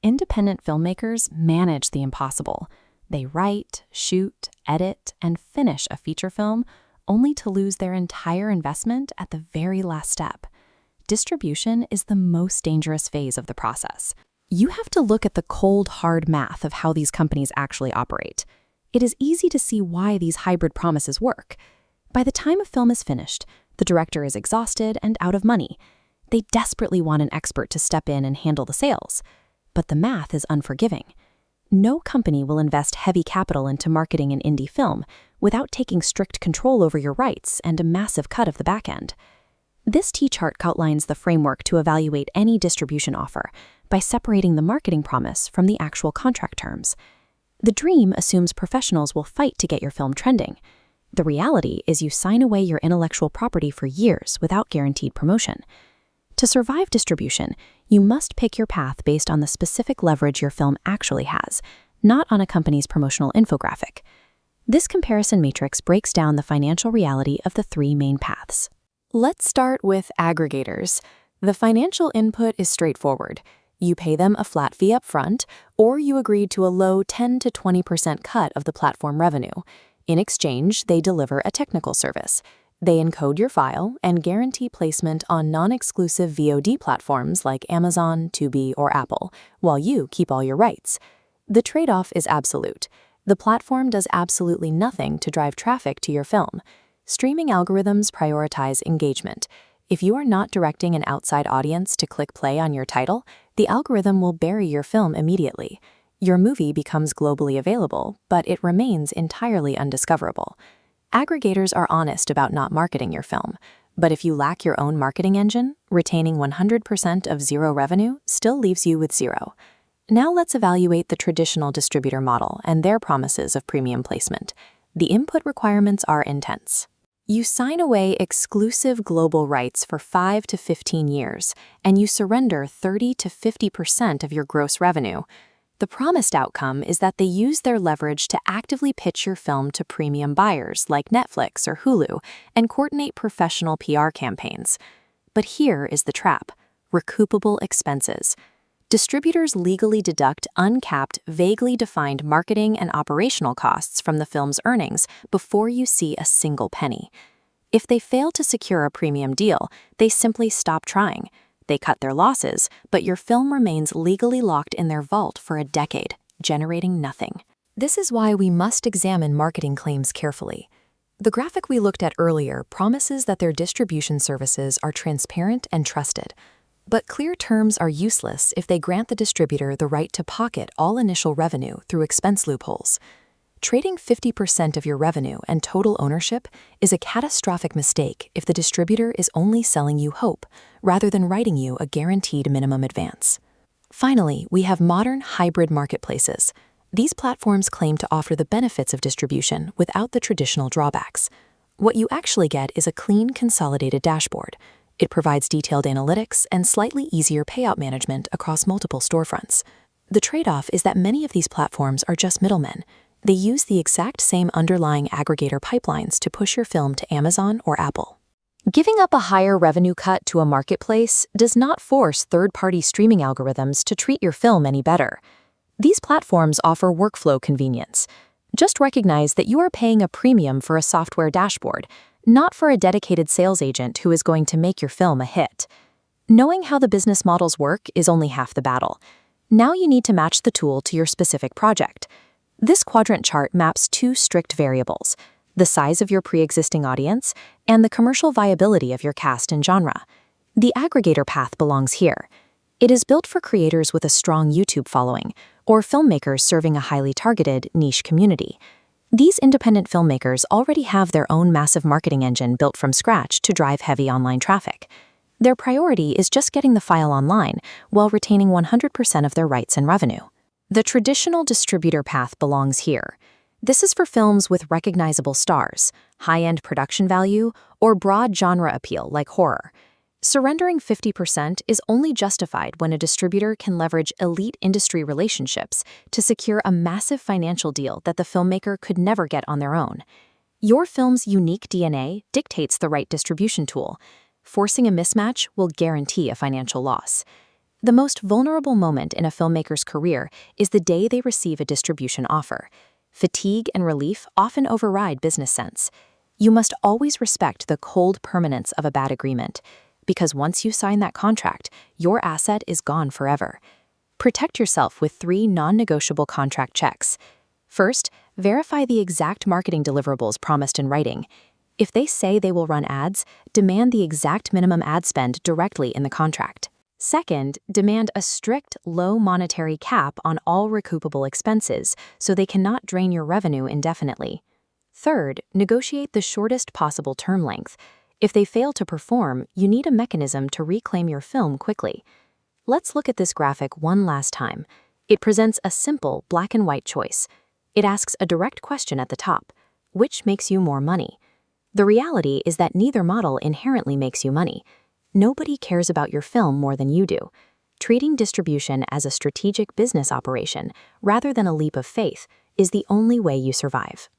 Independent filmmakers manage the impossible. They write, shoot, edit, and finish a feature film only to lose their entire investment at the very last step. Distribution is the most dangerous phase of the process. You have to look at the cold, hard math of how these companies actually operate. It is easy to see why these hybrid promises work. By the time a film is finished, the director is exhausted and out of money. They desperately want an expert to step in and handle the sales. But the math is unforgiving. No company will invest heavy capital into marketing an indie film without taking strict control over your rights and a massive cut of the back end. This T-chart outlines the framework to evaluate any distribution offer by separating the marketing promise from the actual contract terms. The dream assumes professionals will fight to get your film trending. The reality is you sign away your intellectual property for years without guaranteed promotion. To survive distribution, you must pick your path based on the specific leverage your film actually has, not on a company's promotional infographic. This comparison matrix breaks down the financial reality of the three main paths. Let's start with aggregators. The financial input is straightforward. You pay them a flat fee up front, or you agree to a low 10 to 20% cut of the platform revenue. In exchange, they deliver a technical service. They encode your file and guarantee placement on non-exclusive VOD platforms like Amazon, Tubi, or Apple, while you keep all your rights. The trade-off is absolute. The platform does absolutely nothing to drive traffic to your film. Streaming algorithms prioritize engagement. If you are not directing an outside audience to click play on your title, the algorithm will bury your film immediately. Your movie becomes globally available, but it remains entirely undiscoverable. Aggregators are honest about not marketing your film, but if you lack your own marketing engine, retaining 100% of zero revenue still leaves you with zero. Now let's evaluate the traditional distributor model and their promises of premium placement. The input requirements are intense. You sign away exclusive global rights for 5 to 15 years, and you surrender 30 to 50% of your gross revenue. The promised outcome is that they use their leverage to actively pitch your film to premium buyers like Netflix or Hulu and coordinate professional PR campaigns. But here is the trap: recoupable expenses. Distributors legally deduct uncapped, vaguely defined marketing and operational costs from the film's earnings before you see a single penny. If they fail to secure a premium deal, they simply stop trying. They cut their losses, but your film remains legally locked in their vault for a decade, generating nothing. This is why we must examine marketing claims carefully. The graphic we looked at earlier promises that their distribution services are transparent and trusted. But clear terms are useless if they grant the distributor the right to pocket all initial revenue through expense loopholes. Trading 50% of your revenue and total ownership is a catastrophic mistake if the distributor is only selling you hope, rather than writing you a guaranteed minimum advance. Finally, we have modern hybrid marketplaces. These platforms claim to offer the benefits of distribution without the traditional drawbacks. What you actually get is a clean, consolidated dashboard. It provides detailed analytics and slightly easier payout management across multiple storefronts. The trade-off is that many of these platforms are just middlemen. They use the exact same underlying aggregator pipelines to push your film to Amazon or Apple. Giving up a higher revenue cut to a marketplace does not force third-party streaming algorithms to treat your film any better. These platforms offer workflow convenience. Just recognize that you are paying a premium for a software dashboard, not for a dedicated sales agent who is going to make your film a hit. Knowing how the business models work is only half the battle. Now you need to match the tool to your specific project. This quadrant chart maps two strict variables: the size of your pre-existing audience and the commercial viability of your cast and genre. The aggregator path belongs here. It is built for creators with a strong YouTube following, or filmmakers serving a highly targeted, niche community. These independent filmmakers already have their own massive marketing engine built from scratch to drive heavy online traffic. Their priority is just getting the file online while retaining 100% of their rights and revenue. The traditional distributor path belongs here. This is for films with recognizable stars, high-end production value, or broad genre appeal like horror. Surrendering 50% is only justified when a distributor can leverage elite industry relationships to secure a massive financial deal that the filmmaker could never get on their own. Your film's unique DNA dictates the right distribution tool. Forcing a mismatch will guarantee a financial loss. The most vulnerable moment in a filmmaker's career is the day they receive a distribution offer. Fatigue and relief often override business sense. You must always respect the cold permanence of a bad agreement, because once you sign that contract, your asset is gone forever. Protect yourself with 3 non-negotiable contract checks. First, verify the exact marketing deliverables promised in writing. If they say they will run ads, demand the exact minimum ad spend directly in the contract. Second, demand a strict, low monetary cap on all recoupable expenses so they cannot drain your revenue indefinitely. Third, negotiate the shortest possible term length. If they fail to perform, you need a mechanism to reclaim your film quickly. Let's look at this graphic one last time. It presents a simple black and white choice. It asks a direct question at the top: which makes you more money? The reality is that neither model inherently makes you money. Nobody cares about your film more than you do. Treating distribution as a strategic business operation, rather than a leap of faith, is the only way you survive.